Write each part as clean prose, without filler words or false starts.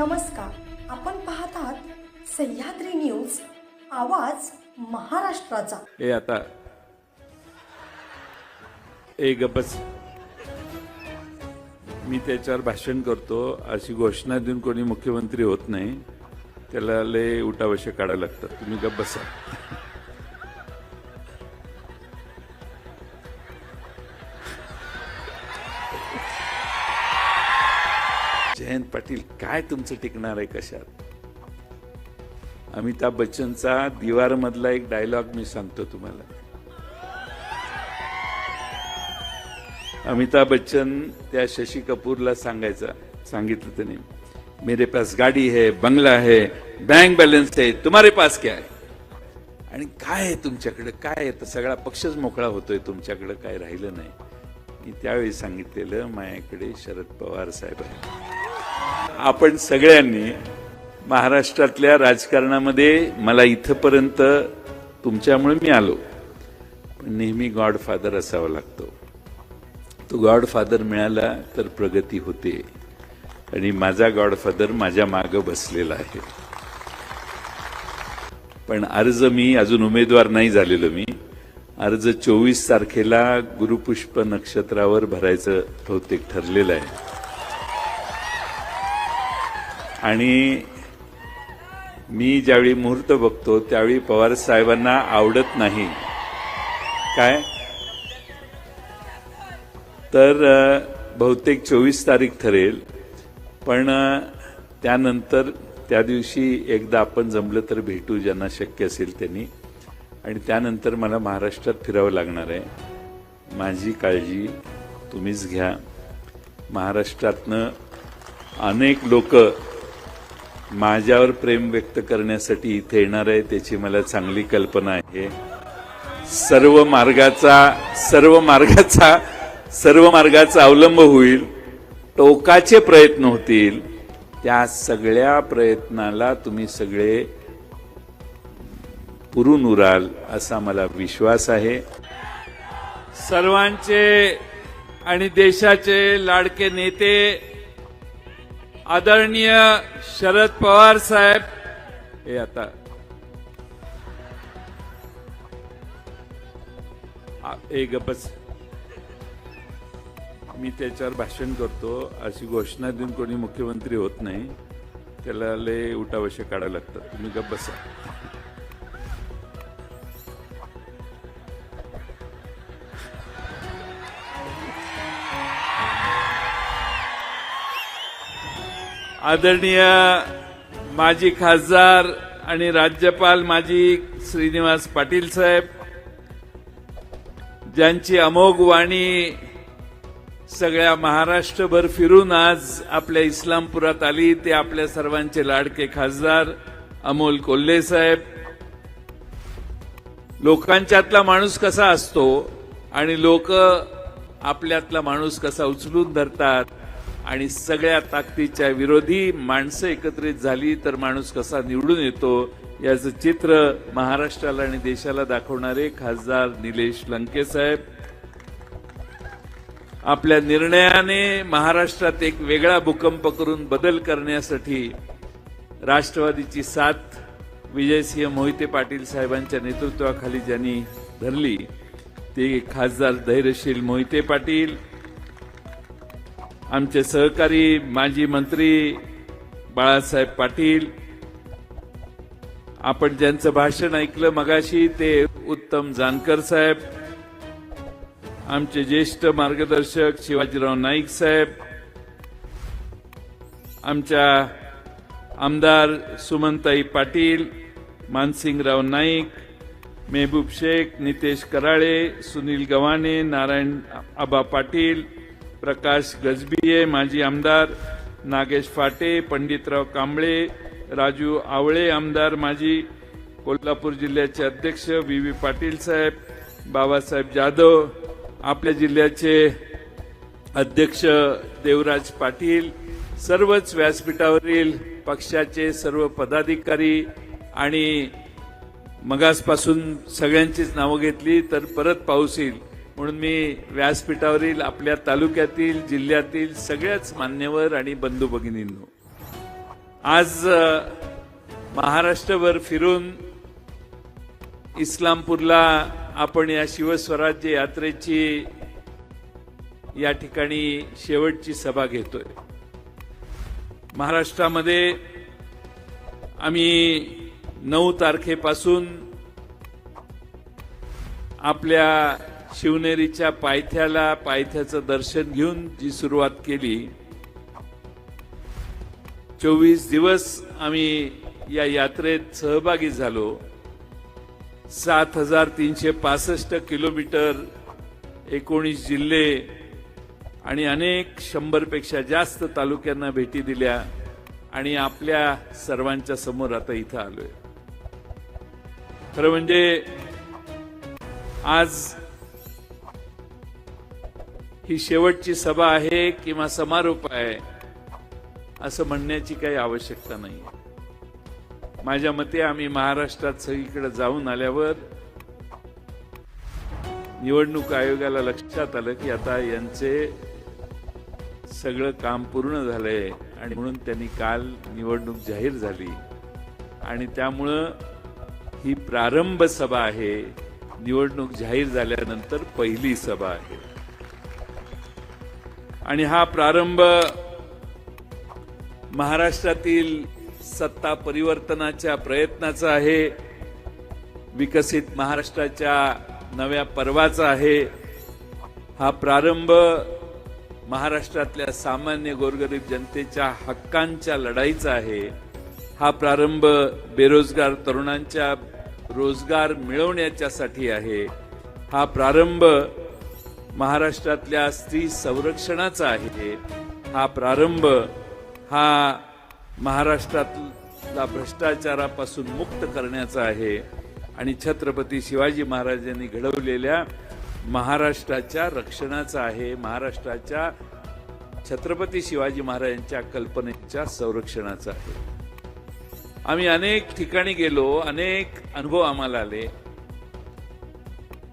नमस्कार. आपण पाहत आहात सह्याद्री न्यूज, आवाज महाराष्ट्राचा. हे आता एक बस मी त्याच्यावर भाषण करतो अशी घोषणा देऊन कोणी मुख्यमंत्री होत नाही. त्याला लय उठावशे काढायला लागतात. तुम्ही गप्प बसा. जयंत पाटील काय तुमचं टिकणार आहे कशात? अमिताभ बच्चनचा दीवार मधला एक डायलॉग मी सांगतो तुम्हाला. अमिताभ बच्चन त्या शशी कपूरला सांगितलं त्याने, मेरे पास गाडी है, बंगला है, बैंक बैलेंस है, तुम्हारे पास क्या है? आणि काय आहे तुमच्याकडे? काय आहे? तर सगळा पक्षच मोकळा होतोय, तुमच्याकडे काय राहिलं नाही. मी त्यावेळी सांगितलेलं, माझ्याकडे शरद पवार साहेब आहे. आपण सगळ्यांनी महाराष्ट्रातल्या राजकारणामध्ये मला इथपर्यंत तुमच्यामुळे मी आलो, पण नेहमी गॉडफादर असावा लागतो. तो गॉडफादर मिळाला तर प्रगती होते, आणि माझा गॉडफादर माझ्या मागे बसलेला आहे. पण अर्ज मी अजून उमेदवार नाही झालेलो. मी अर्ज 24 तारखेला गुरुपुष्प नक्षत्रावर भरायचं बहुतेक ठरलेलं आहे. आणि मी ज्यावेळी मुहूर्त बघतो त्यावेळी पवार साहेबांना आवडत नाही काय, तर बहुतेक 24 तारीख ठरेल. पण त्यानंतर त्या दिवशी एकदा आपण जमलं तर भेटू, ज्यांना शक्य असेल त्यांनी. आणि त्यानंतर मला महाराष्ट्रात फिरावं लागणार आहे. माझी काळजी तुम्हीच घ्या. महाराष्ट्रातनं अनेक लोक माझ्यावर प्रेम व्यक्त करण्यासाठी इथे येणार आहे, त्याची मला चांगली कल्पना आहे. सर्व मार्गाचा अवलंब होईल. टोकाचे प्रयत्न होतील. त्या सगळ्या प्रयत्नाला तुम्ही सगळे पुरून उराल असा मला विश्वास आहे. सर्वांचे आणि देशाचे लाडके नेते आदरणीय शरद पवार साहेब, हे आता एक बस मी त्याच्यावर भाषण करतो अशी घोषणा देऊन कोणी मुख्यमंत्री होत नाही. त्याला लय उठावशे काढायला लागतात. तुम्ही गप्प बसा. आदरणीय माजी खासदार आणि राज्यपाल माजी श्रीनिवास पाटील साहेब, ज्यांची अमोघ वाणी सगळ्या महाराष्ट्रभर फिरून आज आपल्या इस्लामपुरात आली, ते आपल्या सर्वांचे लाडके खासदार अमोल कोल्हे साहेब. लोकांच्यातला माणूस कसा असतो आणि लोक आपल्यातला माणूस कसा उचलून धरतात, आणि सगळ्या ताकदीच्या विरोधी माणसं एकत्रित झाली तर माणूस कसा निवडून येतो, याचं चित्र महाराष्ट्राला आणि देशाला दाखवणारे खासदार निलेश लंके साहेब. आपल्या निर्णयाने महाराष्ट्रात एक वेगळा भूकंप करून बदल करण्यासाठी राष्ट्रवादीची साथ विजयसिंह मोहिते पाटील साहेबांच्या नेतृत्वाखाली ज्यांनी धरली, ते खासदार धैर्यशील मोहिते पाटील. आमचे सहकारी माजी मंत्री बाळासाहेब पाटील, आपण ज्यांचं भाषण ऐकलं मगाशी ते उत्तम जानकर साहेब. आमचे ज्येष्ठ मार्गदर्शक शिवाजीराव नाईक साहेब. आमच्या आमदार सुमनताई पाटील, मानसिंगराव नाईक, मेहबूब शेख, नितेश कराळे, सुनील गव्हाणे, नारायण आबा पाटील, प्रकाश गजबिये माजी आमदार, नागेश फाटे, पंडितराव कांबळे, राजू आवळे आमदार माजी, कोल्हापूर जिल्ह्याचे अध्यक्ष व्ही पाटील साहेब, बाबासाहेब जाधव, आपल्या जिल्ह्याचे अध्यक्ष देवराज पाटील, सर्वच व्यासपीठावरील पक्षाचे सर्व पदाधिकारी, आणि मगासपासून सगळ्यांचीच नावं घेतली तर परत पाऊस येईल म्हणून मी व्यासपीठावरील आपल्या तालुक्यातील जिल्ह्यातील सगळ्याच मान्यवर आणि बंधू भगिनींनो आज महाराष्ट्रभर फिरून इस्लामपूरला आपण या शिवस्वराज्य यात्रेची या ठिकाणी शेवटची सभा घेतोय. महाराष्ट्रामध्ये आम्ही 9 तारखेपासून आपल्या शिवनेरीच्या पायथ्याचं दर्शन घेऊन जी सुरुवात केली, 24 दिवस आम्ही या यात्रेत सहभागी झालो. 7365 किलोमीटर, 19 जिल्हे आणि अनेक 100 पेक्षा जास्त तालुक्यांना भेटी दिल्या आणि आपल्या सर्वांच्या समोर आता इथं आलोय. खरं म्हणजे आज ही शेवटची सभा आहे किंवा समारोप आहे असं म्हणण्याची काही आवश्यकता नाही. माझ्या मते आम्ही महाराष्ट्रात सगळीकडे जाऊन आल्यावर निवडणूक आयोगाला लक्षात आलं की आता यांचे सगळं काम पूर्ण झालंय आणि म्हणून त्यांनी काल निवडणूक जाहीर झाली आणि त्यामुळं ही प्रारंभ सभा आहे. निवडणूक जाहीर झाल्यानंतर पहिली सभा आहे आणि हा प्रारंभ महाराष्ट्रातील सत्ता परिवर्तनाच्या प्रयत्नाचा आहे. विकसित महाराष्ट्राच्या नव्या पर्वाचा आहे. हा प्रारंभ महाराष्ट्रातल्या सामान्य गोरगरीब जनतेच्या हक्कांच्या लढाईचा आहे. हा प्रारंभ बेरोजगार तरुणांच्या रोजगार मिळवण्याच्यासाठी आहे. हा प्रारंभ महाराष्ट्रातल्या स्त्री संरक्षणाचा आहे. हा प्रारंभ हा महाराष्ट्रातला भ्रष्टाचारापासून मुक्त करण्याचा आहे आणि छत्रपती शिवाजी महाराजांनी घडवलेल्या महाराष्ट्राच्या रक्षणाचा आहे. महाराष्ट्राच्या छत्रपती शिवाजी महाराजांच्या कल्पनेच्या संरक्षणाचा आहे. आम्ही अनेक ठिकाणी गेलो, अनेक अनुभव आम्हाला आले.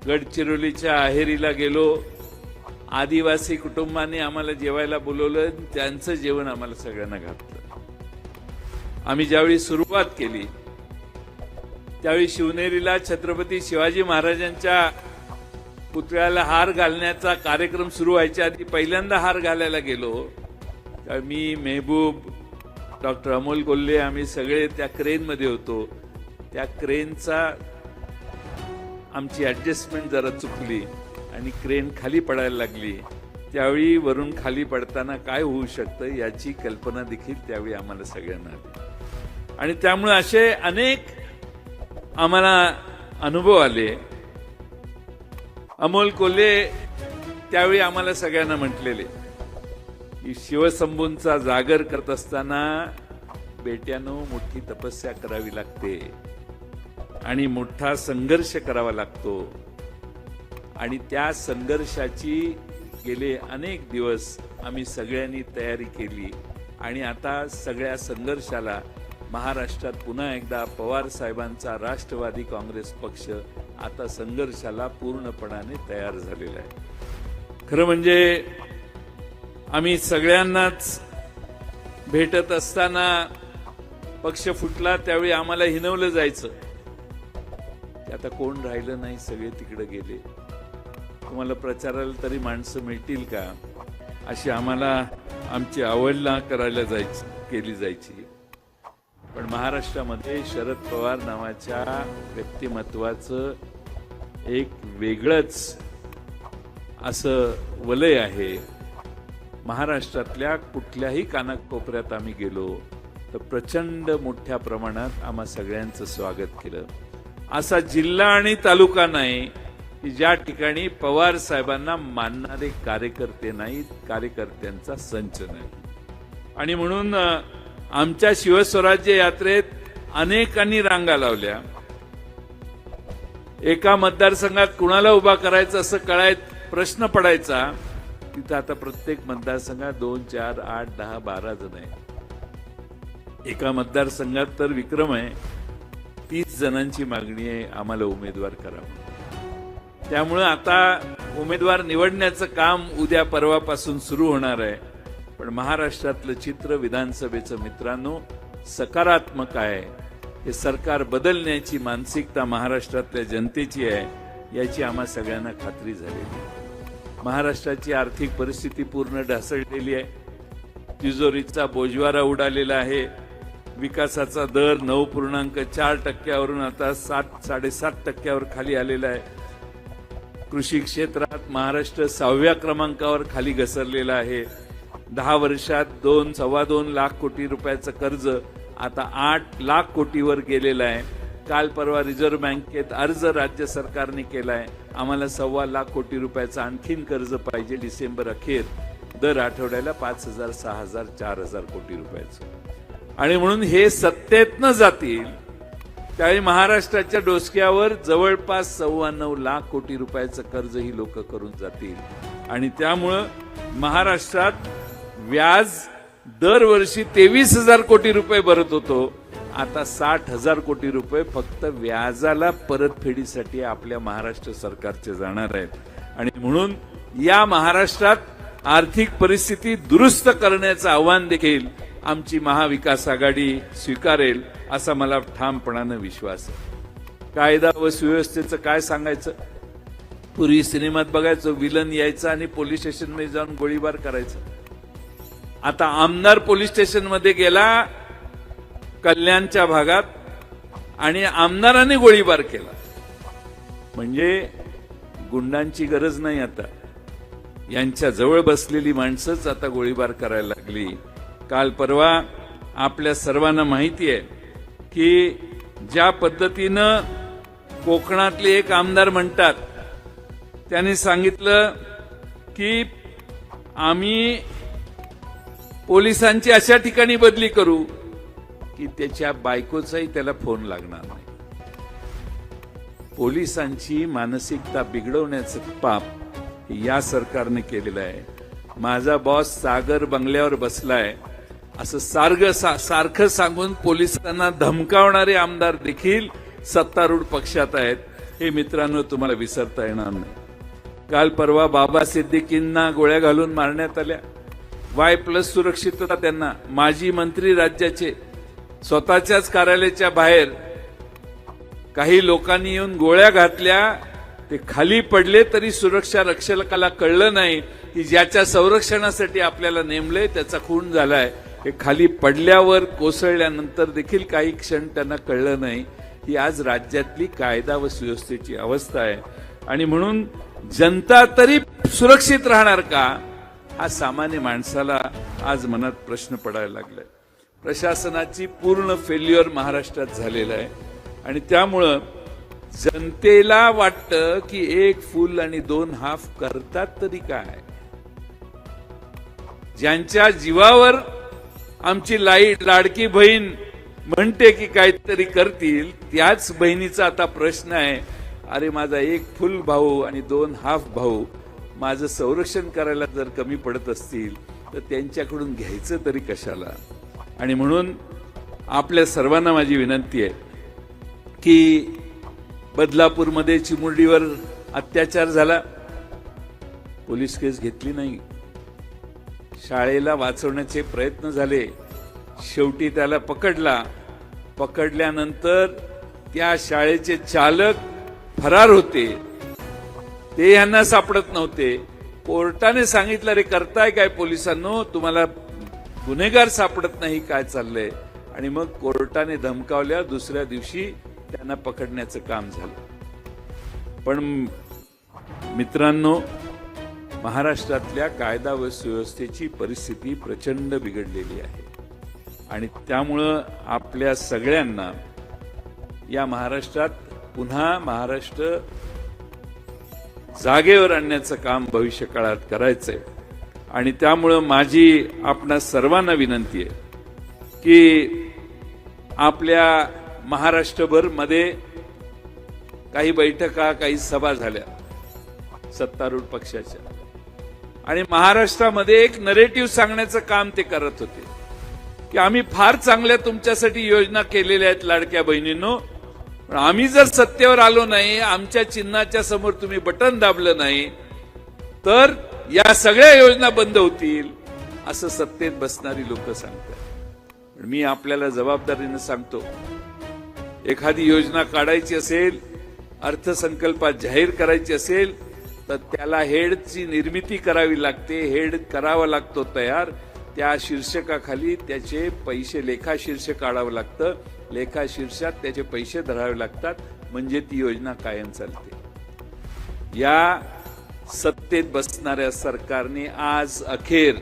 गडचिरोलीच्या अहेरीला गेलो, आदिवासी कुटुंबांनी आम्हाला जेवायला बोलवलं, त्यांचं जेवण आम्हाला सगळ्यांना घातलं. आम्ही ज्यावेळी सुरुवात केली त्यावेळी शिवनेरीला छत्रपती शिवाजी महाराजांच्या पुतळ्याला हार घालण्याचा कार्यक्रम सुरू व्हायच्या आधी पहिल्यांदा हार घालायला गेलो. मी, मेहबूब, डॉक्टर अमोल कोल्हे आम्ही सगळे त्या क्रेनमध्ये होतो. त्या क्रेनचा आमची ऍडजस्टमेंट जरा चुकली आणि क्रेन खाली पडायला लागली. त्यावेळी वरून खाली पडताना काय होऊ शकतं याची कल्पना देखील त्यावेळी आम्हाला सगळ्यांना आली आणि त्यामुळे असे अनेक आम्हाला अनुभव आले. अमोल कोल्हे त्यावेळी आम्हाला सगळ्यांना म्हटलेले की शिवशंभूंचा जागर करत असताना बेट्यानो मोठी तपस्या करावी लागते आणि मोठा संघर्ष करावा लागतो आणि त्या संघर्षाची गेले अनेक दिवस आम्ही सगळ्यांनी तयारी केली आणि आता सगळ्या संघर्षाला महाराष्ट्रात पुन्हा एकदा पवार साहेबांचा राष्ट्रवादी काँग्रेस पक्ष आता संघर्षाला पूर्णपणाने तयार झालेला आहे. खरं म्हणजे आम्ही सगळ्यांनाच भेटत असताना पक्ष फुटला त्यावेळी आम्हाला हिनवलं जायचं. आता कोण राहिलं नाही, सगळे तिकडे गेले. तुम्हाला प्रचाराला तरी माणसं मिळतील का अशी आम्हाला आमची आवडला करायला केली जायची. पण महाराष्ट्रामध्ये शरद पवार नावाच्या व्यक्तिमत्वाचं एक वेगळंच असं वलय आहे. महाराष्ट्रातल्या कुठल्याही कानाकोपऱ्यात आम्ही गेलो तर प्रचंड मोठ्या प्रमाणात आम्हा सगळ्यांचं स्वागत केलं. असा जिल्हा आणि तालुका नाही की ज्या ठिकाणी पवार साहेबांना मानणारे कार्यकर्ते नाहीत, कार्यकर्त्यांचा संच नाही. आणि म्हणून आमच्या शिवस्वराज्य यात्रेत अनेकांनी रांगा लावल्या. एका मतदारसंघात कुणाला उभा करायचं असं प्रश्न पडायचा. तिथं आता प्रत्येक मतदारसंघात 2, 4, 8, 10, 12 जण आहे. एका मतदारसंघात तर विक्रम आहे, 30 जणांची मागणी आहे आम्हाला उमेदवार करावं. त्यामुळे आता उमेदवार निवडण्याचं काम उद्या परवापासून सुरू होणार आहे. पण महाराष्ट्रातलं चित्र विधानसभेचं मित्रांनो सकारात्मक आहे. हे सरकार बदलण्याची मानसिकता महाराष्ट्रातल्या जनतेची आहे याची आम्हा सगळ्यांना खात्री झालेली आहे. महाराष्ट्राची आर्थिक परिस्थिती पूर्ण ढासळलेली आहे. तिजोरीचा बोजवारा उडालेला आहे. विकासाचा दर 9.4% आता 7.5% खाली आलेला आहे. कृषी क्षेत्रात महाराष्ट्र 6व्या क्रमांकावर खाली घसरलेला आहे. 10 वर्षात 2-2.25 लाख कोटी रुपयाचं कर्ज आता 8 लाख कोटीवर गेलेलं आहे. काल परवा रिझर्व्ह बँकेत अर्ज राज्य सरकारने केलाय, आम्हाला 1.25 लाख कोटी रुपयाचं आणखीन कर्ज पाहिजे डिसेंबर अखेर, दर आठवड्याला 5,000, 6,000, 4,000 कोटी रुपयाचं. आणि म्हणून हे सत्तेतनं जातील त्यावेळी महाराष्ट्राच्या डोसक्यावर जवळपास 9.25 लाख कोटी रुपयाचं कर्ज ही लोक करून जातील. आणि त्यामुळं महाराष्ट्रात व्याज दरवर्षी 23,000 कोटी रुपये भरत होतो, आता 60,000 कोटी रुपये फक्त व्याजाला परतफेडीसाठी आपल्या महाराष्ट्र सरकारचे जाणार आहेत. आणि म्हणून या महाराष्ट्रात आर्थिक परिस्थिती दुरुस्त करण्याचं आव्हान देखील आमची महाविकास आघाडी स्वीकारेल असा मला ठामपणानं विश्वास आहे. कायदा व सुव्यवस्थेचं काय सांगायचं. पूर्वी सिनेमात बघायचो, विलन यायचा आणि पोलीस स्टेशनमध्ये जाऊन गोळीबार करायचा. आता आमदार पोलीस स्टेशनमध्ये गेला कल्याणच्या भागात आणि आमदाराने गोळीबार केला. म्हणजे गुंडांची गरज नाही, आता यांच्या जवळ बसलेली माणसंच आता गोळीबार करायला लागली. काल परवा आपल्या सर्वांना माहिती आहे की ज्या पद्धतीनं कोकणातले एक आमदार म्हणतात, त्यांनी सांगितलं की आम्ही पोलिसांची अशा ठिकाणी बदली करू की त्याच्या बायकोचाही त्याला फोन लागणार नाही. पोलिसांची मानसिकता बिघडवण्याचं पाप या सरकारने केलेलं आहे. माझा बॉस सागर बंगल्यावर बसलाय असं सारखं सांगून पोलिसांना धमकावणारे आमदार देखील सत्तारूढ पक्षात आहेत. हे मित्रांनो तुम्हाला विसरता येणार नाही. काल परवा बाबा सिद्दीकींना गोळ्या घालून मारण्यात आल्या. Y+ सुरक्षितता त्यांना. माजी मंत्री राज्याचे स्वतःच्याच कार्यालयाच्या बाहेर काही लोकांनी येऊन गोळ्या घातल्या. ते खाली पडले तरी सुरक्षा रक्षकाला कळलं नाही की ज्याच्या संरक्षणासाठी आपल्याला नेमलंय त्याचा खून झालाय. हे खाली पडल्यावर कोसळल्यानंतर देखील काही क्षण त्यांना कळलं नाही. ही आज राज्यातली कायदा व सुव्यवस्थेची अवस्था आहे. आणि म्हणून जनता तरी सुरक्षित राहणार का, हा सामान्य माणसाला आज मनात प्रश्न पडायला लागलाय. प्रशासनाची पूर्ण फेल्युअर महाराष्ट्रात झालेला आहे. आणि त्यामुळं जनतेला वाटतं की एक फुल आणि 2 हाफ करतात तरी काय. ज्यांच्या जीवावर आमची लाडकी बहीण म्हणते की काहीतरी करतील, त्याच बहिणीचा आता प्रश्न आहे, अरे माझा एक फुल भाऊ आणि 2 हाफ भाऊ माझं संरक्षण करायला जर कमी पडत असतील तर त्यांच्याकडून घ्यायचं तरी कशाला. आणि म्हणून आपल्या सर्वांना माझी विनंती आहे की बदलापूरमध्ये चिमुरडीवर अत्याचार झाला, पोलीस केस घेतली नाही. शाळेला वाचवण्याचे प्रयत्न झाले, शेवटी त्याला पकडल्यानंतर त्या शाळेचे चालक फरार होते. ते यांना सापडत नव्हते. कोर्टाने सांगितलं, रे करताय काय पोलिसांनो, तुम्हाला गुन्हेगार सापडत नाही, काय चाललंय. आणि मग कोर्टाने धमकावल्या. दुसऱ्या दिवशी त्यांना पकडण्याचं काम झालं. पण मित्रांनो, महाराष्ट्रातल्या कायदा व सुव्यवस्थेची परिस्थिती प्रचंड बिघडलेली आहे. आणि त्यामुळं आपल्या सगळ्यांना या महाराष्ट्रात पुन्हा महाराष्ट्र जागेवर आणण्याचं काम भविष्य काळात करायचंय. आणि त्यामुळं माझी आपणा सर्वांना विनंती आहे की आपल्या महाराष्ट्रभर मध्ये काही बैठका, काही सभा झाल्या सत्तारूढ पक्षाच्या. आणि महाराष्ट्रामध्ये एक नरेटिव्ह सांगण्याचं काम ते करत होते की आम्ही फार चांगल्या तुमच्यासाठी योजना केलेल्या आहेत लाडक्या बहिणींनो, पण आम्ही जर सत्तेवर आलो नाही, आमच्या चिन्हाच्या समोर तुम्ही बटन दाबलं नाही तर या सगळ्या योजना बंद होतील, असं सत्तेत बसणारी लोक सांगतात. मी आपल्याला जबाबदारीने सांगतो, एखादी योजना काढायची असेल, अर्थसंकल्पात जाहीर करायची असेल, तर त्याला हेडची निर्मिती करावी लागते, हेड करावा लागतो तयार. त्या शीर्षकाखाली त्याचे पैसे, लेखा शीर्षक काढावं लागतं, लेखा शीर्षात त्याचे पैसे धरावे लागतात, म्हणजे ती योजना कायम चालते. या सत्तेत बसणाऱ्या सरकारने आज अखेर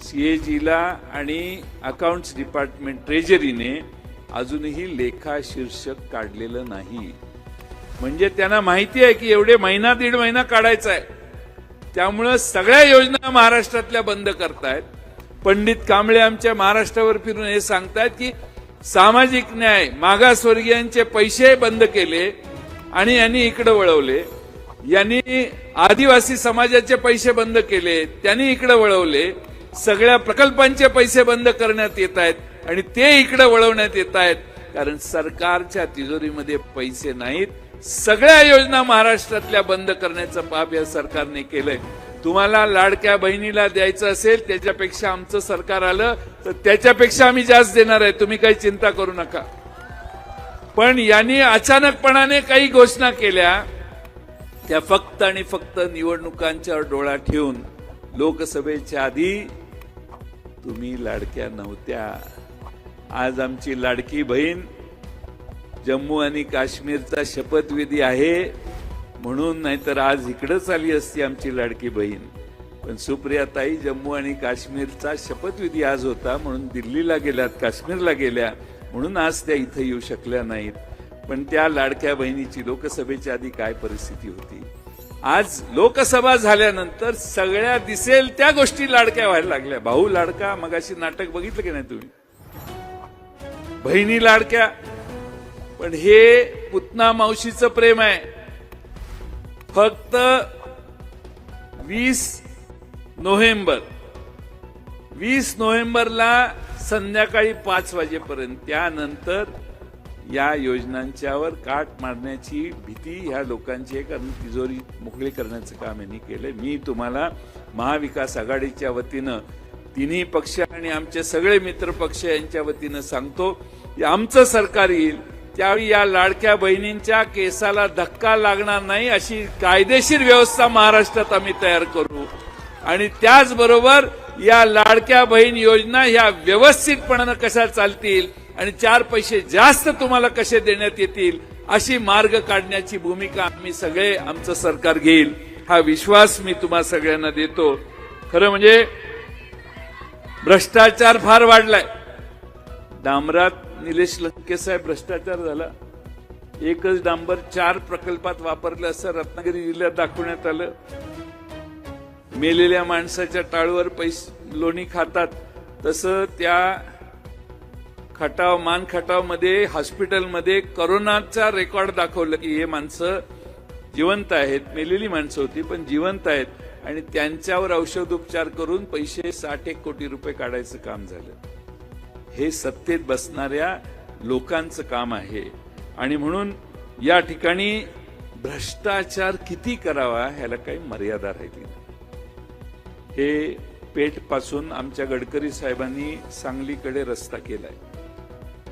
सीएजीला आणि अकाउंट्स डिपार्टमेंट ट्रेजरीने अजूनही लेखा शीर्षक काढलेलं नाही. म्हणजे त्यांना माहिती आहे की एवढे महिना दीड महिना काढायचा आहे, त्यामुळं सगळ्या योजना महाराष्ट्रातल्या बंद करतायत. पंडित कांबळे आमच्या महाराष्ट्रावर फिरून हे सांगतायत की सामाजिक न्याय, मागासवर्गीयांचे पैसे बंद केले आणि यांनी इकडे वळवले, यांनी आदिवासी समाजाचे पैसे बंद केले, त्यांनी इकडे वळवले, सगळ्या प्रकल्पांचे पैसे बंद करण्यात येत आहेत आणि ते इकडे वळवण्यात येत आहेत, कारण सरकारच्या तिजोरीमध्ये पैसे नाहीत. सगळ्या योजना महाराष्ट्रातल्या बंद करण्याचं पाप या सरकारने केलंय. तुम्हाला लाडक्या बहिणीला द्यायचं असेल, त्याच्यापेक्षा आमचं सरकार आलं तर त्याच्यापेक्षा आम्ही जास्त देणार आहे, तुम्ही काही चिंता करू नका. पण यांनी अचानकपणाने काही घोषणा केल्या, त्या फक्त आणि फक्त निवडणुकांच्यावर डोळा ठेवून. लोकसभेच्या आधी तुम्ही लाडक्या नव्हत्या. आज आमची लाडकी बहीण जम्मू आणि काश्मीरचा शपथविधी आहे म्हणून, नाहीतर आज इकडंच आली असती आमची लाडकी बहीण. पण सुप्रियाताई जम्मू आणि काश्मीरचा शपथविधी आज होता म्हणून दिल्लीला गेल्यात, काश्मीरला गेल्या, म्हणून आज त्या इथं येऊ शकल्या नाहीत. पण त्या लाडक्या बहिणीची लोकसभेच्या आधी काय परिस्थिती होती, आज लोकसभा झाल्यानंतर सगळ्या दिसेल त्या गोष्टी लाडक्या व्हायला लागल्या. भाऊ लाडका, मगाशी नाटक बघितलं की नाही तुम्ही, बहिणी लाडक्या. पण हे पुतना मावशीचं प्रेम आहे. फक्त 20 नोव्हेंबरला संध्याकाळी 5 वाजेपर्यंत, त्यानंतर या योजनांच्यावर काट मारण्याची भीती ह्या लोकांची आहे, कारण तिजोरी मोकळी करण्याचं काम यांनी केलंय. मी तुम्हाला महाविकास आघाडीच्या वतीनं, तिन्ही पक्ष आणि आमचे सगळे मित्र पक्ष यांच्या वतीनं सांगतो की आमचं सरकार येईल त्यावेळी या लाडक्या बहिणींच्या केसाला धक्का लागणार नाही अशी कायदेशीर व्यवस्था महाराष्ट्रात आम्ही तयार करू. आणि त्याचबरोबर या लाडक्या बहीण योजना ह्या व्यवस्थितपणानं कशा चालतील आणि 4 पैसे जास्त तुम्हाला कसे देण्यात येतील अशी मार्ग काढण्याची भूमिका आम्ही सगळे, आमचं सरकार घेईल, हा विश्वास मी तुम्हा सगळ्यांना देतो. खरं म्हणजे भ्रष्टाचार फार वाढलाय. डांबरात निलेश लंके साहेब भ्रष्टाचार झाला. एकच डांबर 4 प्रकल्पात वापरलं असं रत्नागिरी जिल्ह्यात दाखवण्यात आलं. मेलेल्या माणसाच्या टाळूवर पैसे लोणी खातात तसं त्या मान खटाव मध्ये हॉस्पिटलमध्ये करोनाचा रेकॉर्ड दाखवलं की हे माणसं जिवंत आहेत, मेलेली माणसं होती पण जिवंत आहेत, आणि त्यांच्यावर औषधोपचार करून पैसे 61 कोटी रुपये काढायचं काम झालं. हे सत्तेत बसणाऱ्या लोकांचं काम आहे. आणि म्हणून या ठिकाणी भ्रष्टाचार किती करावा ह्याला काही मर्यादा राहिली नाही. हे पेठ पासून आमच्या गडकरी साहेबांनी सांगलीकडे रस्ता केलाय.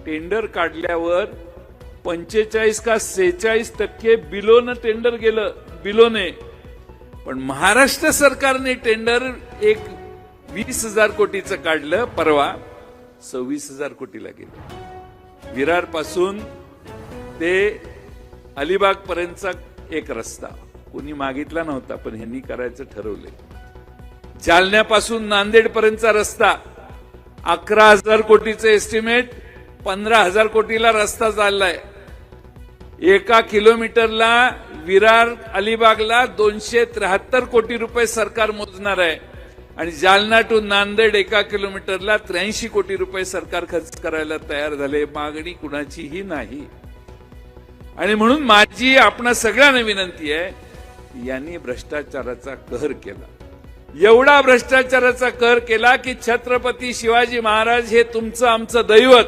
टेंडर काढल्यावर 45 का 46% बिलोनं टेंडर गेलं, बिलोने. पण महाराष्ट्र सरकारने टेंडर एक 20,000 कोटीचं काढलं, परवा 26,000 कोटीला गेलं. विरार पासून ते अलिबाग पर्यंतचा एक रस्ता कोणी मागितला नव्हता पण ह्यांनी करायचं ठरवले. जालन्यापासून नांदेड पर्यंतचा रस्ता 11,000 कोटीचं एस्टिमेट, 15,000 कोटीला रस्ता चाललाय. 1 किलोमीटरला विरार अलिबागला 273 कोटी रुपये सरकार मोजणार आहे. आणि जालना टू नांदेड 1 किलोमीटरला 83 कोटी रुपये सरकार खर्च करायला तयार झाले. मागणी कुणाचीही नाही. आणि म्हणून माझी आपणा सगळ्यांना विनंती आहे, यांनी भ्रष्टाचाराचा कहर केला. एवढा भ्रष्टाचाराचा कहर केला की छत्रपती शिवाजी महाराज हे तुमचं आमचं दैवत,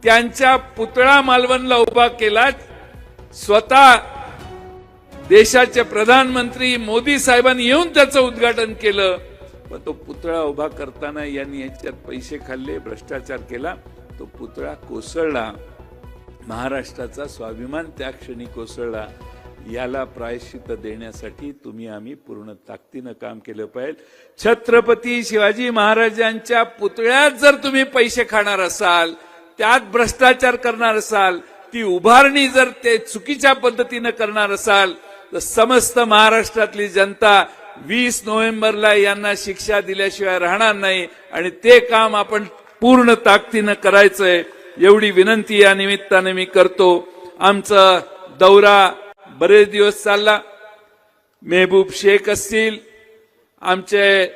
त्यांच्या पुतळा मालवणला उभा केला. स्वतः देशाचे प्रधानमंत्री मोदी साहेबांनी येऊन त्याचं उद्घाटन केलं. पण तो पुतळा उभा करताना यांनी याच्यात पैसे खाल्ले, भ्रष्टाचार केला, तो पुतळा कोसळला, महाराष्ट्राचा स्वाभिमान त्या क्षणी कोसळला. याला प्रायश्चित्त देण्यासाठी तुम्ही आम्ही पूर्ण ताकदीनं काम केलं पाहिजे. छत्रपती शिवाजी महाराजांच्या पुतळ्यात जर तुम्ही पैसे खाणार असाल, त्यात भ्रष्टाचार करणार असाल, ती उभारणी जर ते चुकीच्या पद्धतीनं करणार असाल, तर समस्त महाराष्ट्रातली जनता 20 नोव्हेंबरला यांना शिक्षा दिल्याशिवाय राहणार नाही आणि ते काम आपण पूर्ण ताकदीनं करायचंय. एवढी विनंती या निमित्ताने मी करतो. आमचा दौरा बरेच दिवस चालला. मेहबूब शेख असतील, आमचे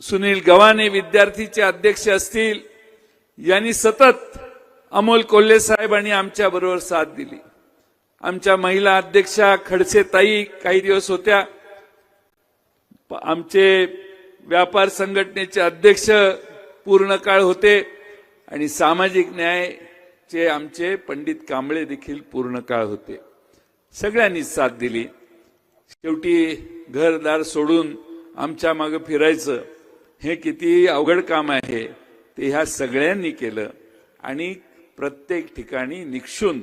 सुनील गव्हाणे विद्यार्थीचे अध्यक्ष असतील, यांनी सतत अमोल कोल्हे साहेबांनी आमच्या बरोबर साथ दिली. आमच्या महिला अध्यक्षा खडसे ताई काही दिवस होत्या. आमचे व्यापार संघटनेचे अध्यक्ष पूर्ण काळ होते आणि सामाजिक न्यायचे आमचे पंडित कांबळे देखील पूर्ण काळ होते. सगळ्यांनी साथ दिली. शेवटी घरदार सोडून आमच्या मागे फिरायचं हे किती अवघड काम आहे ते ह्या सगळ्यांनी केलं आणि प्रत्येक ठिकाणी निक्षून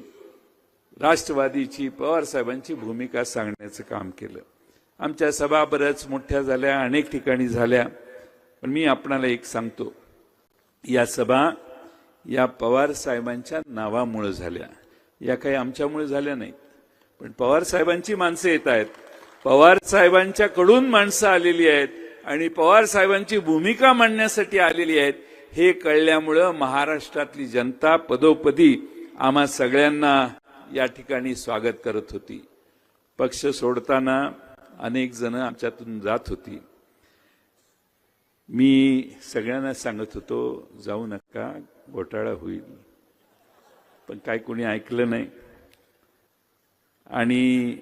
राष्ट्रवादीची, पवार साहेबांची भूमिका सांगण्याचं काम केलं. आमच्या सभा बऱ्याच मोठ्या झाल्या, अनेक ठिकाणी झाल्या. पण मी आपणाला एक सांगतो, या सभा या पवार साहेबांच्या नावामुळे झाल्या, या काही आमच्यामुळे झाल्या नाहीत. पण पवार साहेबांची माणसं येत आहेत, पवार साहेबांच्याकडून माणसं आलेली आहेत आणि पवार साहेबांची भूमिका मांडण्यासाठी आलेली आहेत. हे कळल्यामुळं महाराष्ट्रातली जनता पदोपदी आम्हा सगळ्यांना या ठिकाणी स्वागत करत होती. पक्ष सोडताना अनेक जण आमच्यातून जात होती. मी सगळ्यांना सांगत होतो, जाऊ नका, घोटाळा होईल. पण काय कोणी ऐकलं नाही आणि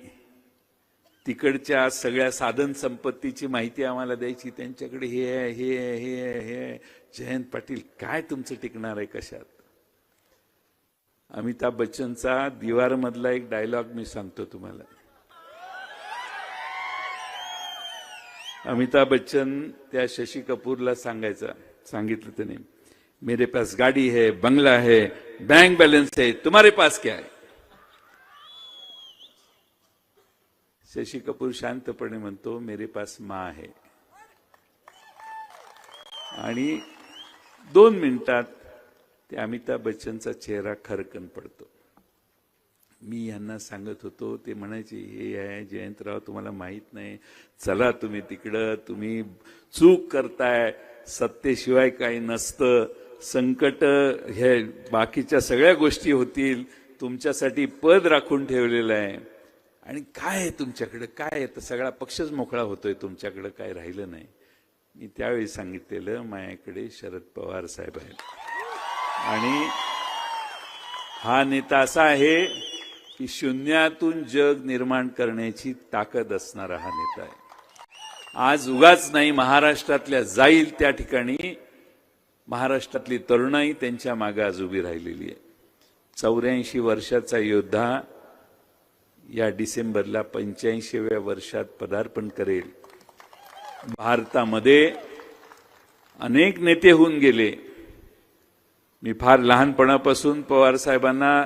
तिकडच्या सगळ्या साधन संपत्तीची माहिती आम्हाला द्यायची. त्यांच्याकडे हे आहे, हे आहे, हे आहे, हे आहे. जयंत पाटील, काय तुमचं टिकणार आहे कशात? अमिताभ बच्चनचा दीवार मधला एक डायलॉग मी सांगतो तुम्हाला. अमिताभ बच्चन त्या शशी कपूरला सांगितलं त्याने, मेरे पास गाड़ी है, बंगला है, बैंक बैलेंस है, तुम्हारे पास क्या है? शशी कपूर शांतपणे म्हणतो, मेरे पास माँ है. आणि 2 मिनिटात ते अमिताभ बच्चनचा चेहरा खरकन पडतो. मी यांना सांगत होतो, ते म्हणायचे, हे आहे जयंतराव, तुम्हाला माहित नाही, चला तुम्ही तिकडं, तुम्ही चूक करताय, सत्तेशिवाय काही नसतं, संकट हे बाकीच्या सगळ्या गोष्टी होतील, तुमच्यासाठी पद राखून ठेवलेलं आहे. आणि काय आहे तुमच्याकडे, काय आहे, तर सगळा पक्षच मोकळा होतोय, तुमच्याकडे काय राहिलं नाही. मी त्यावेळी सांगितलेलं, माझ्याकडे शरद पवार साहेब आहेत आणि हा नेता असा आहे की शून्यातून जग निर्माण करण्याची ताकद असणारा हा नेता आहे. आज उगाच नाही, महाराष्ट्रातल्या जाईल त्या ठिकाणी महाराष्ट्रातली तरुणाई त्यांच्या मागे आज उभी राहिलेली आहे. 84 वर्षाचा योद्धा या डिसेंबरला 85व्या वर्षात पदार्पण करेल. भारतामध्ये अनेक नेते होऊन गेले. मी फार लहानपणापासून पवार साहेबांना,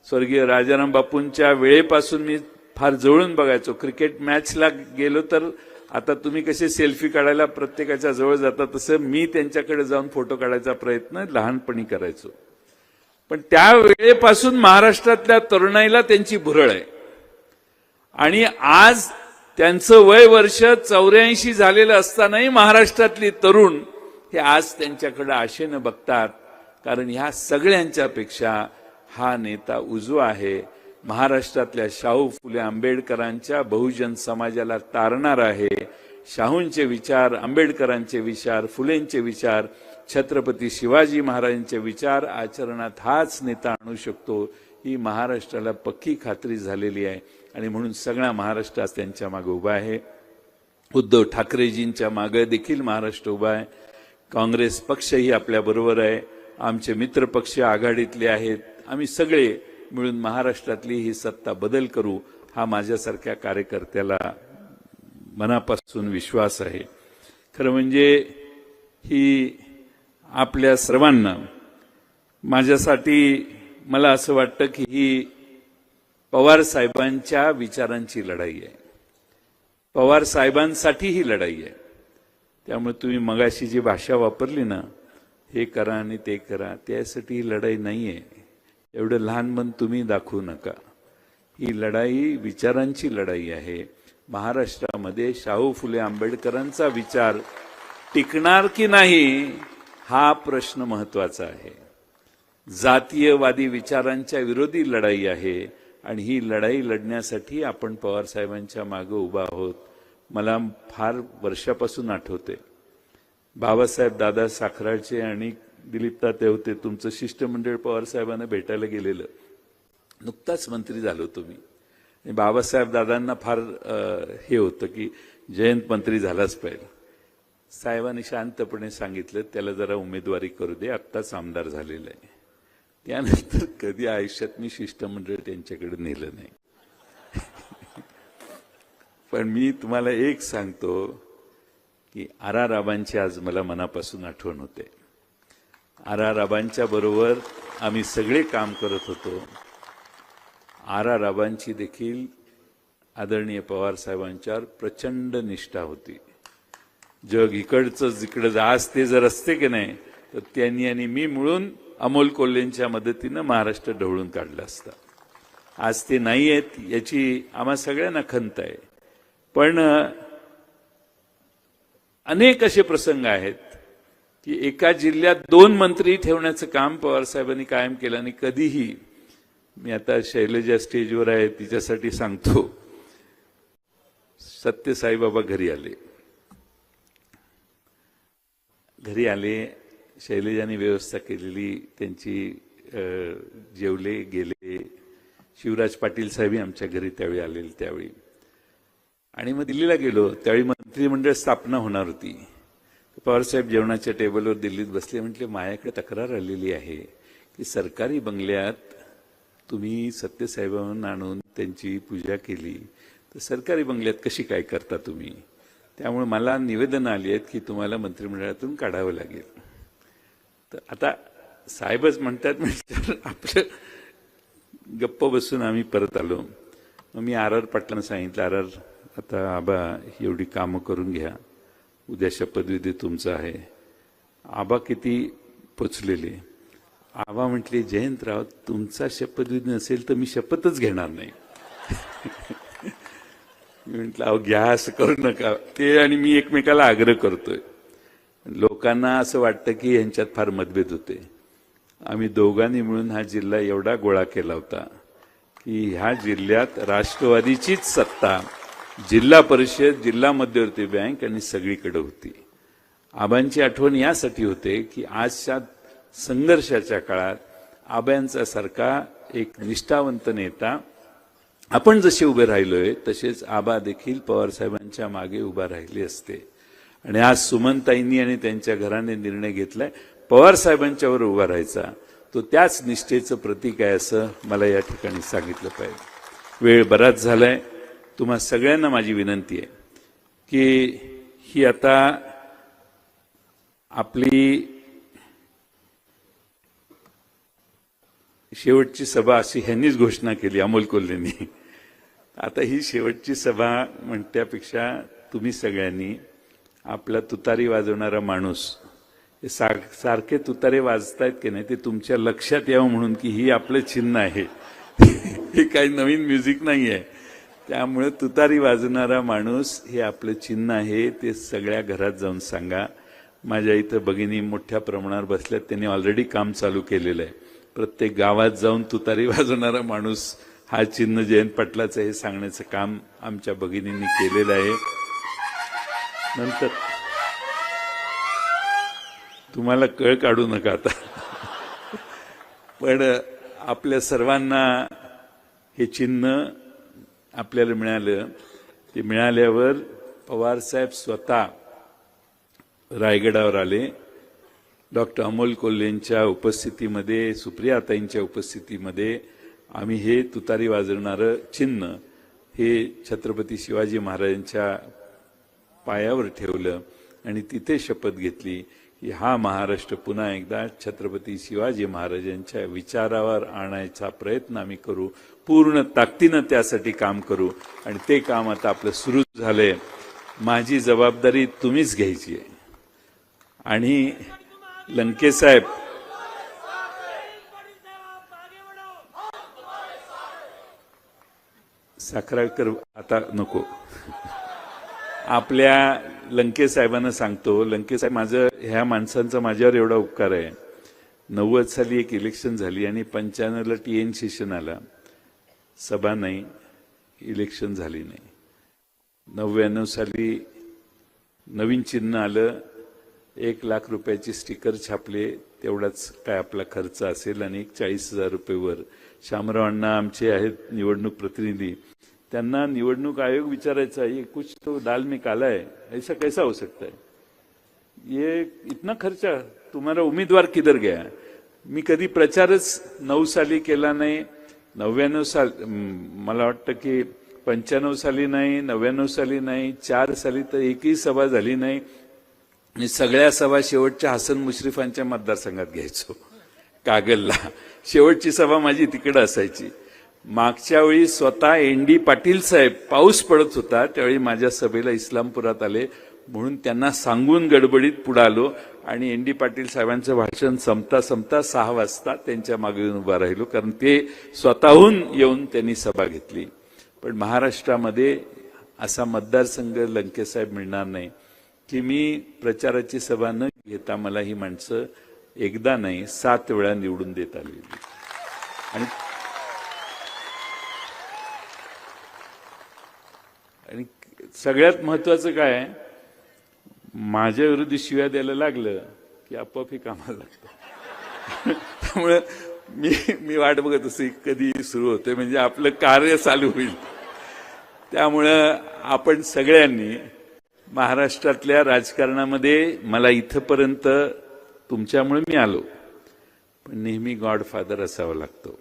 स्वर्गीय राजाराम बापूंच्या वेळेपासून मी फार जवळून बघायचो. क्रिकेट मॅचला गेलो तर आता तुम्ही कसे सेल्फी काढायला प्रत्येकाच्या जवळ जाता, तसं मी त्यांच्याकडे जाऊन फोटो काढायचा प्रयत्न लहानपणी करायचो. पण त्या वेळेपासून महाराष्ट्रातल्या तरुणाईला त्यांची भुरळ आहे आणि आज त्यांचं वय वर्ष 84 झालेलं असतानाही महाराष्ट्रातली तरुण हे आज त्यांच्याकडे आशेनं बघतात. कारण ह्या सगळ्यांच्या पेक्षा हा नेता उजवा आहे. महाराष्ट्रातल्या शाहू फुले आंबेडकरांच्या बहुजन समाजाला तारणार आहे. शाहूंचे विचार, आंबेडकरांचे विचार, फुलेंचे विचार, छत्रपती शिवाजी महाराजांचे विचार आचरणात हाच नेता आणू शकतो, ही महाराष्ट्राला पक्की खात्री झालेली आहे. आणि म्हणून सगळा महाराष्ट्र आज त्यांच्या मागे उभा आहे. उद्धव ठाकरेजींच्या मागे देखील महाराष्ट्र उभा आहे. काँग्रेस पक्षही आपल्या बरोबर आहे. आमचे मित्र पक्ष आघाडीतले आहेत. आम्ही सगळे मिळून महाराष्ट्रातली ही सत्ता बदल करू, हा माझ्यासारख्या कार्यकर्त्याला मनापासून विश्वास आहे. खरं म्हणजे ही आपल्या सर्वांना, माझ्यासाठी मला असं वाटतं की ही पवार साहेबांच्या विचारांची लढाई आहे, पवार साहेबांसाठी ही लढाई आहे. त्यामुळे तुम्ही मगाशी जी भाषा वापरली ना, हे करा आणि ते करा, त्यासाठी ही लढाई नाही आहे. एवढं लहान मन तुम्ही दाखवू नका. ही लढाई विचारांची लढाई आहे. महाराष्ट्रामध्ये शाहू फुले आंबेडकरांचा विचार टिकणार की नाही हा प्रश्न महत्वाचा आहे. जातीयवादी विचारांच्या विरोधी लढाई आहे आणि ही लढाई लढण्यासाठी आपण पवार साहेबांच्या मागे उभा आहोत. मला फार वर्षापासून आठवते, बाबासाहेब दादा साखराचे आणि दिलीप तात्या होते, तुमचं शिष्टमंडळ पवार साहेबांना भेटायला गेलेलं. नुकताच मंत्री झालो तुम्ही. बाबासाहेब दादांना फार हे होतं की जयंत मंत्री झालाच पाहिजे. साहेबांनी शांतपणे सांगितलं त्याला जरा उमेदवारी करू दे, आत्ताच आमदार झालेला आहे. त्यानंतर कधी आयुष्यात मी शिष्टमंडळ त्यांच्याकडे नेलं नाही. पण मी तुम्हाला एक सांगतो की आर.आर. आबांची आज मला मनापासून आठवण होते. आर.आर. आबांच्या बरोबर आम्ही सगळे काम करत होतो. आर.आर. आबांची देखील आदरणीय पवार साहेबांच्यावर प्रचंड निष्ठा होती. जग इकडचं जिकडं आज ते जर असते की नाही तर त्यांनी आणि मी मिळून अमोल कोल्हेंच्या मदतीनं महाराष्ट्र ढवळून काढलं असतं. आज ते नाही आहेत याची आम्हा सगळ्यांना खंत आहे. पण अनेक असे प्रसंग आहेत की एका जिल्ह्यात 2 मंत्री ठेवण्याचं काम पवार साहेबांनी कायम केलं. आणि कधीही, मी आता शैलजा स्टेजवर आहे तिच्यासाठी सांगतो, सत्यसाईबाबा घरी आले, शैलजाने व्यवस्था केलेली त्यांची, जेवले गेले. शिवराज पाटील साहेब आमच्या घरी त्यावेळी आलेले. त्यावेळी आणि मग दिल्लीला गेलो. त्यावेळी मंत्रिमंडळ स्थापना होणार होती. पवार साहेब जेवणाच्या टेबलवर दिल्लीत बसले. म्हटले माझ्याकडे तक्रार आलेली आहे की सरकारी बंगल्यात तुम्ही सत्यसाहेबांना आणून त्यांची पूजा केली, तर सरकारी बंगल्यात कशी काय करता तुम्ही? त्यामुळे मला निवेदन आली आहेत की तुम्हाला मंत्रिमंडळातून काढावं लागेल. तर आता साहेबच म्हणतात म्हणजे आपलं गप्प बसून आम्ही परत आलो. मग मी आर.आर. पाटलांना सांगितलं, आर.आर. आता आबा एवढी कामं करून घ्या, उद्या शपथविधी तुमचा आहे. आबा किती पोचलेले. आबा म्हटले, जयंतराव तुमचा शपथविधी नसेल तर मी शपथच घेणार नाही. मी म्हटलं अहो घ्या, असं करू नका. ते आणि मी एकमेकाला आग्रह करतोय. लोकांना असं वाटतं की यांच्यात फार मतभेद होते. आम्ही दोघांनी मिळून हा जिल्हा एवढा गोळा केला होता की ह्या जिल्ह्यात राष्ट्रवादीचीच सत्ता, जिल्हा परिषद, जिल्हा मध्यवर्ती बँक आणि सगळीकडे होती. आबांची आठवण यासाठी होते की आजच्या संघर्षाच्या काळात आबांचा सारखा एक निष्ठावंत नेता, आपण जसे उभे राहिलोय तसेच आबा देखील पवार साहेबांच्या मागे उभा राहिले असते. आणि आज सुमनताईंनी आणि त्यांच्या घराने निर्णय घेतलाय पवार साहेबांच्यावर उभा राहायचा. तो त्याच निष्ठेचं प्रतीक आहे असं मला या ठिकाणी सांगितलं पाहिजे. वेळ बराच झालाय. तुम्हा सगळ्यांना माझी विनंती आहे की ही आता आपली शेवटची सभा अशी ह्यांनीच घोषणा केली, अमोल कोल्हेंनी. आता ही शेवटची सभा म्हणण्यापेक्षा तुम्ही सगळ्यांनी आपला तुतारी वाजवणारा माणूस, सारखे तुतारे वाजतायत की नाही ते तुमच्या लक्षात यावं म्हणून की ही आपलं चिन्ह आहे. हे काही नवीन म्युझिक नाही आहे. त्यामुळे तुतारी वाजवणारा माणूस हे आपलं चिन्ह आहे. ते सगळ्या घरात जाऊन सांगा. माझ्या इथं भगिनी मोठ्या प्रमाणावर बसल्यात, त्यांनी ऑलरेडी काम चालू केलेलं आहे. प्रत्येक गावात जाऊन तुतारी वाजवणारा माणूस हा चिन्ह जयंत पाटलाचं हे सांगण्याचं काम आमच्या भगिनींनी केलेलं आहे. नंतर तुम्हाला कळ काढू नका आता. पण आपल्या सर्वांना हे चिन्ह आपल्याला मिळालं. ते मिळाल्यावर पवारसाहेब स्वतः रायगडावर आले. डॉक्टर अमोल कोल्हेंच्या उपस्थितीमध्ये, सुप्रियाताईंच्या उपस्थितीमध्ये आम्ही हे तुतारी वाजवणारं चिन्ह हे छत्रपती शिवाजी महाराजांच्या पायावर ठेवलं आणि तिथे शपथ घेतली की हा महाराष्ट्र पुन्हा एकदा छत्रपती शिवाजी महाराजांच्या विचारावर आणायचा प्रयत्न आम्ही करू, पूर्ण ताकदीनं त्यासाठी काम करू. आणि ते काम आता आपलं सुरू झालंय. माझी जबाबदारी तुम्हीच घ्यायची आहे. आणि लंकेसाहेब, साखराळकर आता नको, आपल्या लंकेसाहेबांना सांगतो. लंकेसाहेब, माझं ह्या माणसांचा माझ्यावर एवढा उपकार आहे. 90 साली एक इलेक्शन झाली आणि 95ला TN सेशन आला, सभा नाही, इलेक्शन झाली नाही. 99 साली नवीन चिन्ह आलं, 1 लाख रुपयाची स्टिकर छापले, तेवढाच काय आपला खर्च असेल, आणि 40,000 रुपये वर. शामराव अण्णा आमचे आहेत निवडणूक प्रतिनिधी, त्यांना निवडणूक आयोग विचारायचा, ये कुछ तो दाल में काला है, ऐसा कैसा हो सकता है, ये इतना खर्चा, तुम्हारा उम्मीदवार किधर गया. मी कधी प्रचारच 9 साली केला नाही. 99 साल, मला वाटतं की 95 साली नाही, 99 साली नाही, 4 साली तर एकही सभा झाली नाही. आणि सगळ्या सभा शेवटच्या हसन मुश्रीफांच्या मतदारसंघात घ्यायचो, कागलला. शेवटची सभा माझी तिकडे असायची. मागच्या वेळी स्वतः ND पाटील साहेब, पाऊस पडत होता त्यावेळी माझ्या सभेला इस्लामपुरात आले, म्हणून त्यांना सांगून गडबडीत पुढे आलो. आणि ND पाटील साहेबांचं भाषण संपता 6 वाजता त्यांच्या मागे येऊन उभा राहिलो, कारण ते स्वतःहून येऊन त्यांनी सभा घेतली. पण महाराष्ट्रामध्ये असा मतदारसंघ लंकेसाहेब मिळणार नाही की मी प्रचाराची सभा न घेता मला ही माणसं एकदा नाही 7 वेळा निवडून देत आली. आणि सगळ्यात महत्वाचं काय आहे, माझ्या विरुद्ध शिव्या द्यायला लागलं की आपोआप हे कामाला लागतं. त्यामुळे मी वाट बघत असे कधी सुरू होते, म्हणजे आपलं कार्य चालू होईल. त्यामुळं आपण सगळ्यांनी महाराष्ट्रातल्या राजकारणामध्ये, मला इथपर्यंत तुमच्यामुळे मी आलो, पण नेहमी गॉडफादर असावा लागतो.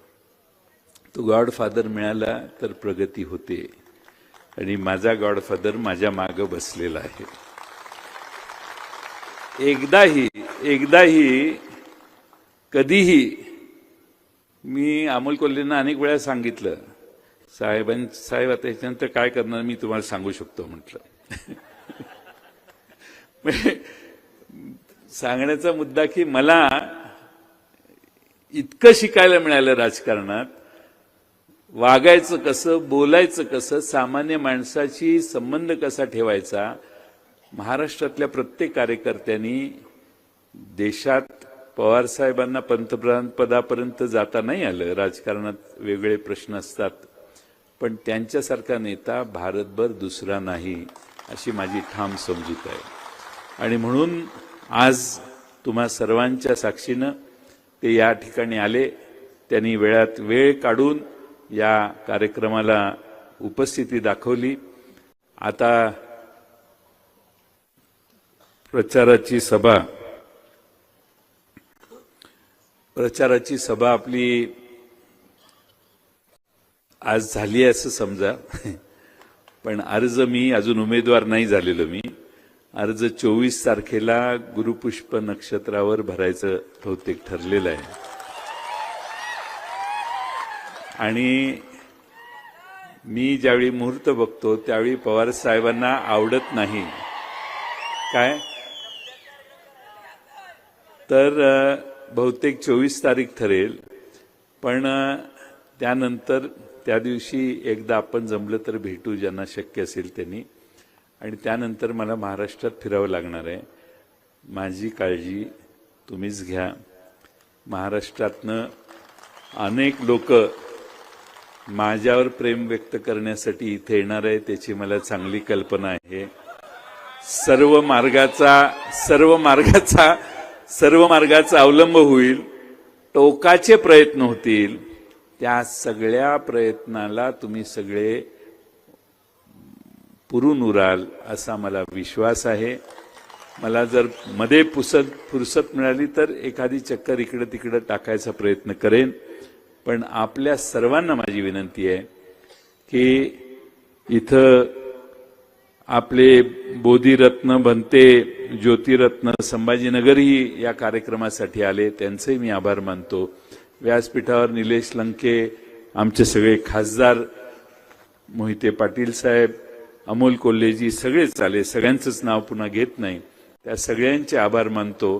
तो गॉडफादर मिळाला तर प्रगती होते. आणि माझा गॉडफादर माझ्या मागे बसलेला आहे. एकदाही कधीही मी अमोल कोल्हेंना अनेक वेळा सांगितलं, साहेब आता ह्याच्यानंतर काय करणार मी तुम्हाला सांगू शकतो म्हटलं. सांगण्याचा मुद्दा की मला इतकं शिकायला मिळालं राजकारणात, वागायचं कसं, बोलायचं कसं, सामान्य माणसाशी संबंध कसा ठेवायचा. महाराष्ट्रातल्या प्रत्येक कार्यकर्त्यांनी, देशात पवार साहेबांना पंतप्रधान पदापर्यंत जाता नाही आलं, राजकारणात वेगळे प्रश्न असतात, पण त्यांच्यासारखा नेता भारतभर दुसरा नाही, अशी माझी ठाम समजूत आहे. आणि म्हणून आज तुम्हा सर्वांच्या साक्षीनं ते या ठिकाणी आले. त्यांनी वेळात वेळ काढून या कार्यक्रमाला उपस्थिती दाखवली. आता प्रचाराची सभा आपली आज झाली असं समजा, पण अर्ज, मी अजून उमेदवार नाही झालेलो, मी अर्ज 24 तारखेला गुरुपुष्प नक्षत्रावर भरायचं बहुतेक ठरलेलं आहे. आणि मी ज्यावेळी मुहूर्त बघतो त्यावेळी पवार साहेबांना आवडत नाही काय, तर बहुतेक 24 तारीख ठरेल. पण त्यानंतर त्या दिवशी एकदा आपण जमलं तर भेटू, ज्यांना शक्य असेल त्यांनी. आणि त्यानंतर मला महाराष्ट्रात फिरावं लागणार आहे. माझी काळजी तुम्हीच घ्या. महाराष्ट्रातनं अनेक लोक माझ्यावर प्रेम व्यक्त करण्यासाठी इथे येणार आहे, त्याची मला चांगली कल्पना आहे. सर्व मार्गाचा अवलंब होईल, टोकाचे प्रयत्न होतील. त्या सगळ्या प्रयत्नाला तुम्ही सगळे पुरून उराल असा मला विश्वास आहे. मला जर मध्ये फुरसत मिळाली तर एखादी चक्कर इकडे तिकडे टाकायचा प्रयत्न करेन. पण आपल्या सर्वांना माझी विनंती आहे की इथं आपले बोधिरत्न बनते ज्योतिरत्न संभाजीनगरही या कार्यक्रमासाठी आले, त्यांचेही मी आभार मानतो. व्यासपीठावर निलेश लंके, आमचे सगळे खासदार, मोहिते पाटील साहेब, अमोल कोल्हेजी सगळेच आले. सगळ्यांचंच नाव पुन्हा घेत नाही. त्या सगळ्यांचे आभार मानतो.